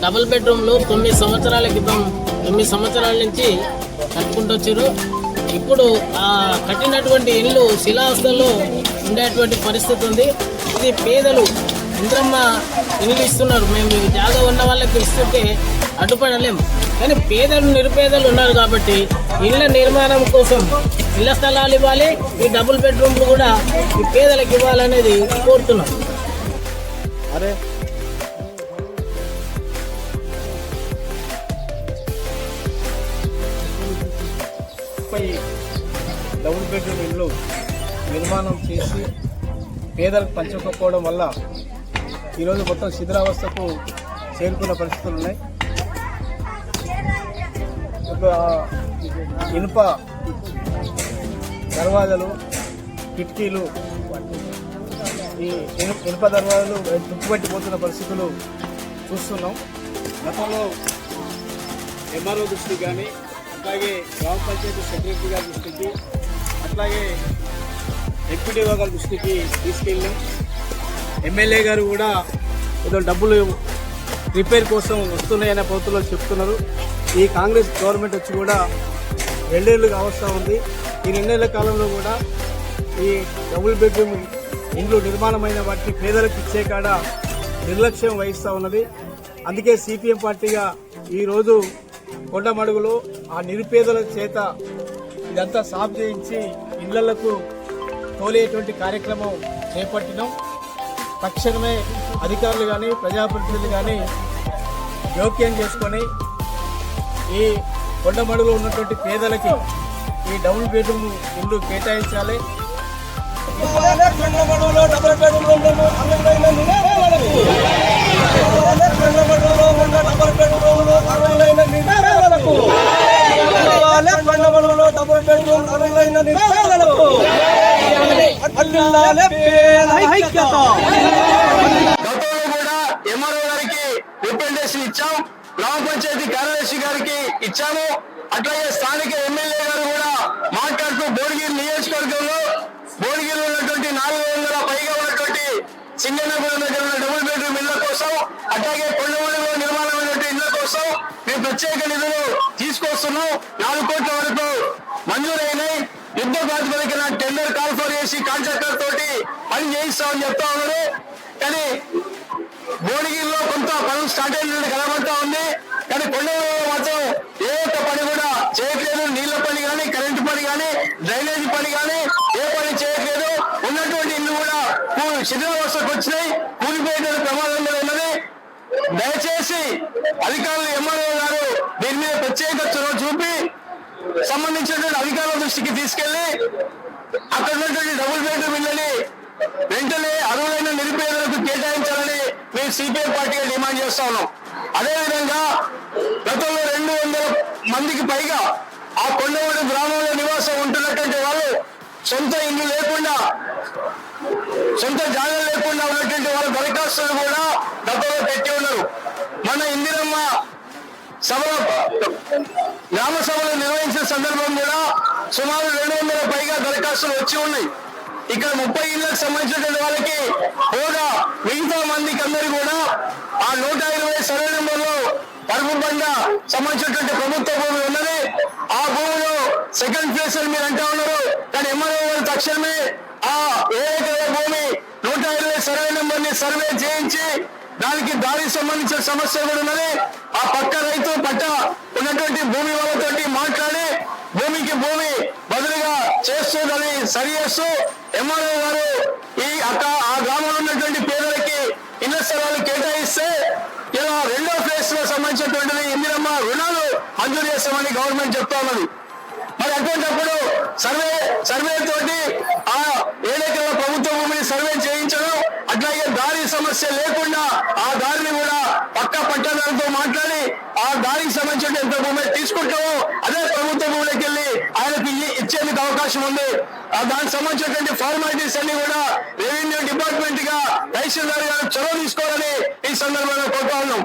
Double బెడ్రూమ్లు 9 సంవత్సరాల క్రితం 9 సంవత్సరాల నుంచి కట్టుకుంటూ వచ్చారు. ఇప్పుడు ఆ కట్టినటువంటి ఇల్లు శిలావస్థలో ఉండేటువంటి పరిస్థితి ఉంది. ఇది పేదలు ఇంద్రమ్మ ఇల్లు ఇస్తున్నారు, మేము జాగా ఉన్న వాళ్ళకి ఇస్తుంటే అడ్డుపడలేము. కానీ పేదలు నిరుపేదలు ఉన్నారు కాబట్టి ఇళ్ల నిర్మాణం కోసం ఇళ్ల స్థలాలు ఇవ్వాలి, ఈ డబుల్ బెడ్రూమ్లు కూడా ఈ పేదలకు ఇవ్వాలనేది కోరుతున్నాం. అరే డబుల్ బెడ్రూమ్ ఇల్లు నిర్మాణం చేసి పేదలకు పంచకపోవడం వల్ల ఈరోజు మొత్తం శిథిలావస్థకు చేరుకున్న పరిస్థితులు ఉన్నాయి. ఇనుప దర్వాజాలు, కిటికీలు, ఈ ఇనుప దర్వాజాలు తుప్పుపట్టిపోతున్న పరిస్థితులు చూస్తున్నాం. గతంలో ఎంఆర్ఓ దృష్టికి కానీ, అట్లాగే గ్రామ పంచాయతీ సెక్రటరీ గారి దృష్టికి, అట్లాగే ఎంపీడీఓ గారి దృష్టికి తీసుకెళ్ళాం. ఎమ్మెల్యే గారు కూడా ఏదో డబ్బులు రిపేర్ కోసం వస్తున్నాయనే పద్ధతిలో చెప్తున్నారు. ఈ కాంగ్రెస్ గవర్నమెంట్ వచ్చి కూడా 2 ఏళ్ళు కావస్తూ ఉంది. ఈ 2 ఏళ్ల కాలంలో కూడా ఈ డబుల్ బెడ్రూమ్ ఇండ్లు నిర్మాణమైన వాటిని పేదలకు ఇచ్చే కాడ నిర్లక్ష్యం వహిస్తూ ఉన్నది. అందుకే సిపిఎం పార్టీగా ఈరోజు కొండమడుగులో ఆ నిరుపేదల చేత ఇదంతా సాఫ్ చేయించి ఇళ్లకు తోలేటువంటి కార్యక్రమం చేపట్టినాం. తక్షణమే అధికారులు కానీ, ప్రజాప్రతినిధులు కానీ జోక్యం చేసుకొని ఈ కొండమడుగులో ఉన్నటువంటి పేదలకి ఈ డబుల్ బెడ్రూమ్ ఇల్లు కేటాయించాలి. ఎంఆర్ఓ గారికి రిప్రజెంటేషన్ ఇచ్చాం, గ్రామ పంచాయతీ కార్యదర్శి గారికి ఇచ్చాము. అట్లాగే స్థానిక ఎమ్మెల్యే గారు కూడా మాట్లాడుతూ భువనగిరి నియోజకవర్గంలో భువనగిరిలో ఉన్నటువంటి 400 పైగా ఉన్నటువంటి సింగన్నగూడెం దగ్గర ఉన్న డబుల్ బెడ్రూమ్ ఇళ్ల కోసం, అట్లాగే కొండమూడిలో నిర్మాణమైనటువంటి ఇళ్ల కోసం మేము ప్రత్యేక నిధులు తీసుకొస్తున్నాం. 4 కోట్ల వరకు మంజూరైనాయి. యుద్ధ ప్రాతిపదికన టెండర్ కాల్ఫర్ చేసి కాంట్రాక్టర్ తోటి పని చేయిస్తామని చెప్తా ఉన్నారు. కానీ భువనగిరిలో కొంత పనులు స్టార్ట్ అయినట్టు కనబడతా ఉంది. కానీ కొండమూడిలో మాత్రం ఏ ఒక్క పని కూడా చేయట్లేదు. నీళ్ల పని కానీ, కరెంటు పని కానీ, డ్రైనేజీ పని కానీ ఏ పని చేయట్లేదు. ఉన్నటువంటి ఇల్లు కూడా శిథిలావస్థకు వచ్చినాయి, కూలిపోయే ప్రమాదంలో ఉన్నది. దయచేసి అధికారులు ఎంఆర్ఓ గారు దీని మీద ప్రత్యేక చొరవ చూపి సంబంధించినటువంటి అధికారుల దృష్టికి తీసుకెళ్లి అక్కడ ఉన్నటువంటి డబుల్ బెడ్రూమ్ ఇళ్ళని వెంటనే అర్హులైన నిరుపేదలకు కేటాయించాలని మేము సిపిఎం పార్టీగా డిమాండ్ చేస్తా ఉన్నాం. అదేవిధంగా గతంలో 200 మందికి పైగా ఆ కొండమూడి గ్రామంలో నివాసం ఉంటున్నటువంటి వాళ్ళు సొంత ఇల్లు లేకుండా, సొంత జాగాలు లేకుండా ఉన్నటువంటి వాళ్ళ దరఖాస్తులు కూడా గతంలో పెట్టి ఉన్నారు. మన ఇందిరమ్మ గ్రామ సభలు నిర్వహించిన సందర్భం కూడా సుమారు 200 పైగా దరఖాస్తులు వచ్చి ఉన్నాయి. ఇక్కడ 30 ఇళ్లకు సంబంధించినటువంటి వాళ్ళకి హోదా, మిగతా మందికి అందరూ కూడా ఆ 120 సర్వే నెంబర్లో పరుపు బండ సంబంధించినటువంటి ప్రభుత్వ భూమి ఉన్నది. ఆ భూమిలో సెకండ్ ఫేజ్ అని మీరు అంటా ఉన్నారు. కానీ ఎంఆర్ఓ గారు తక్షణమే ఆ ఏదైతే భూమి 120 సర్వే నెంబర్ ని సర్వే చేయించి దానికి దానికి సంబంధించిన సమస్య కూడా ఉన్నది. ఆ పక్క రైతు పట్ట ఉన్నటువంటి భూమి వాళ్ళతోటి మాట్లాడి భూమికి భూమి బదులుగా చేస్తూ దాన్ని సరి చేస్తూ ఎంఆర్ఓ గారు ఆ గ్రామంలో ఉన్నటువంటి పేదలకి ఇళ్ల స్థలాలు కేటాయిస్తే ఇలా 2వ ఫేజ్ లో సంబంధించినటువంటి ఇందిరమ్మ రుణాలు మంజూరు చేస్తామని గవర్నమెంట్ చెప్తా ఉన్నది. మరి అటువంటిప్పుడు సర్వే తోటి ఆ ఏదైతే ప్రభుత్వ భూమిని సర్వే చేయించడం, అట్లాగే దారి సమస్య లేకుండా ఆ దారిని కూడా పక్క పట్టణాలతో మాట్లాడి ఆ దారికి సంబంధించిన ఎంత భూమి తీసుకుంటామో అదే ప్రభుత్వ భూమిలోకి వెళ్ళి ఆయనకి ఇచ్చేందుకు అవకాశం ఉంది. దానికి సంబంధించినటువంటి ఫార్మాలిటీస్ అన్ని కూడా రెవెన్యూ డిపార్ట్మెంట్ గా తహసీల్దార్ గారు చొరవ తీసుకోవాలని ఈ సందర్భంగా కోరుతా ఉన్నాం.